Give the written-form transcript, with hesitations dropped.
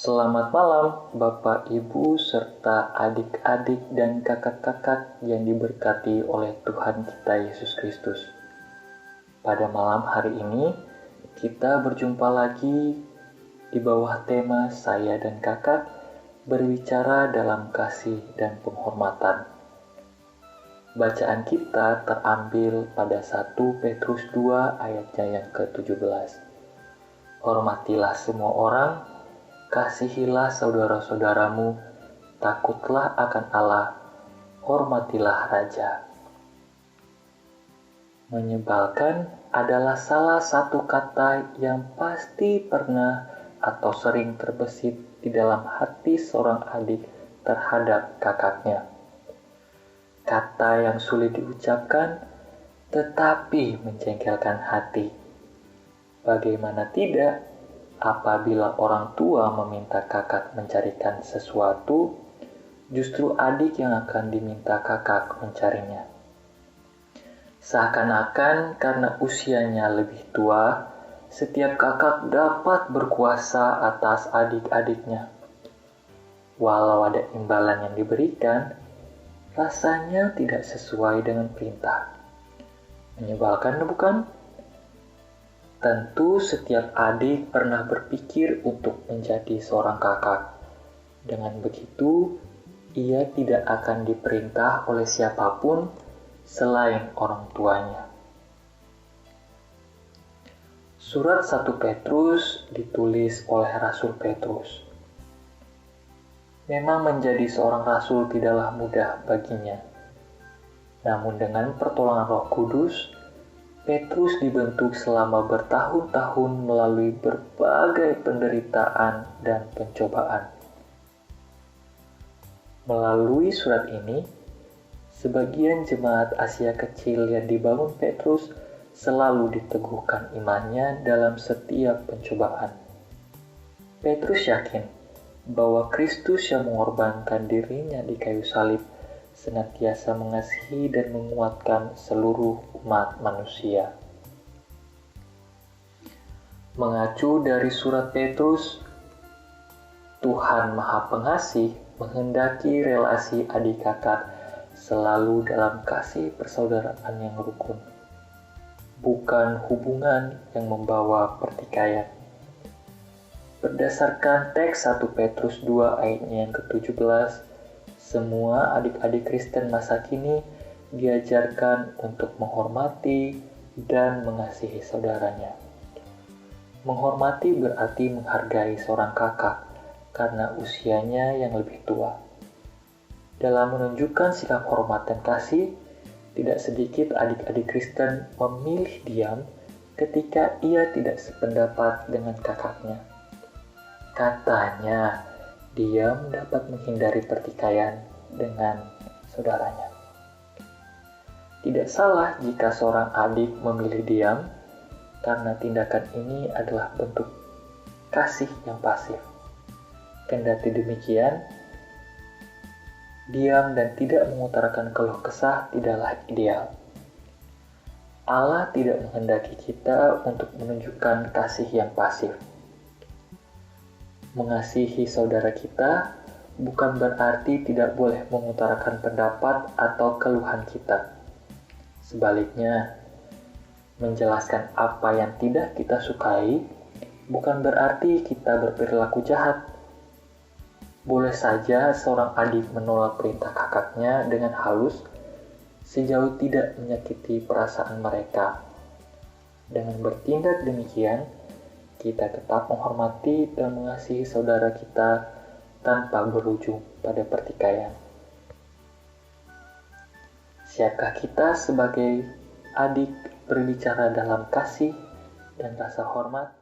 Selamat malam Bapak, Ibu, serta adik-adik dan kakak-kakak yang diberkati oleh Tuhan kita Yesus Kristus. Pada malam hari ini, kita berjumpa lagi di bawah tema Saya dan Kakak berbicara dalam kasih dan penghormatan. Bacaan kita terambil pada 1 Petrus 2 ayatnya yang ke-17. Hormatilah semua orang, kasihilah saudara-saudaramu, takutlah akan Allah, hormatilah Raja. Menyebalkan adalah salah satu kata yang pasti pernah atau sering terbesit di dalam hati seorang adik terhadap kakaknya. Kata yang sulit diucapkan, tetapi menjengkelkan hati. Bagaimana tidak, apabila orang tua meminta kakak mencarikan sesuatu, justru adik yang akan diminta kakak mencarinya. Seakan-akan karena usianya lebih tua, setiap kakak dapat berkuasa atas adik-adiknya. Walau ada imbalan yang diberikan, rasanya tidak sesuai dengan perintah. Menyebalkan, bukan? Tentu setiap adik pernah berpikir untuk menjadi seorang kakak. Dengan begitu, ia tidak akan diperintah oleh siapapun selain orang tuanya. Surat 1 Petrus ditulis oleh Rasul Petrus. Memang menjadi seorang rasul tidaklah mudah baginya. Namun dengan pertolongan Roh Kudus, Petrus dibentuk selama bertahun-tahun melalui berbagai penderitaan dan pencobaan. Melalui surat ini, sebagian jemaat Asia kecil yang dibangun Petrus selalu diteguhkan imannya dalam setiap pencobaan. Petrus yakin bahwa Kristus yang mengorbankan dirinya di kayu salib senantiasa mengasihi dan menguatkan seluruh umat manusia. Mengacu dari surat Petrus, Tuhan Maha Pengasih menghendaki relasi adik kakak selalu dalam kasih persaudaraan yang rukun, bukan hubungan yang membawa pertikaian. Berdasarkan teks 1 Petrus 2 ayatnya yang ke-17, semua adik-adik Kristen masa kini diajarkan untuk menghormati dan mengasihi saudaranya. Menghormati berarti menghargai seorang kakak karena usianya yang lebih tua. Dalam menunjukkan sikap hormat dan kasih, tidak sedikit adik-adik Kristen memilih diam ketika ia tidak sependapat dengan kakaknya. Katanya, diam dapat menghindari pertikaian dengan saudaranya. Tidak salah jika seorang adik memilih diam, karena tindakan ini adalah bentuk kasih yang pasif. Kendati demikian, diam dan tidak mengutarakan keluh kesah tidaklah ideal. Allah tidak menghendaki kita untuk menunjukkan kasih yang pasif. Mengasihi saudara kita bukan berarti tidak boleh mengutarakan pendapat atau keluhan kita. Sebaliknya, menjelaskan apa yang tidak kita sukai bukan berarti kita berperilaku jahat. Boleh saja seorang adik menolak perintah kakaknya dengan halus sejauh tidak menyakiti perasaan mereka. Dengan bertindak demikian, kita tetap menghormati dan mengasihi saudara kita tanpa berujung pada pertikaian. Siapkah kita sebagai adik berbicara dalam kasih dan rasa hormat?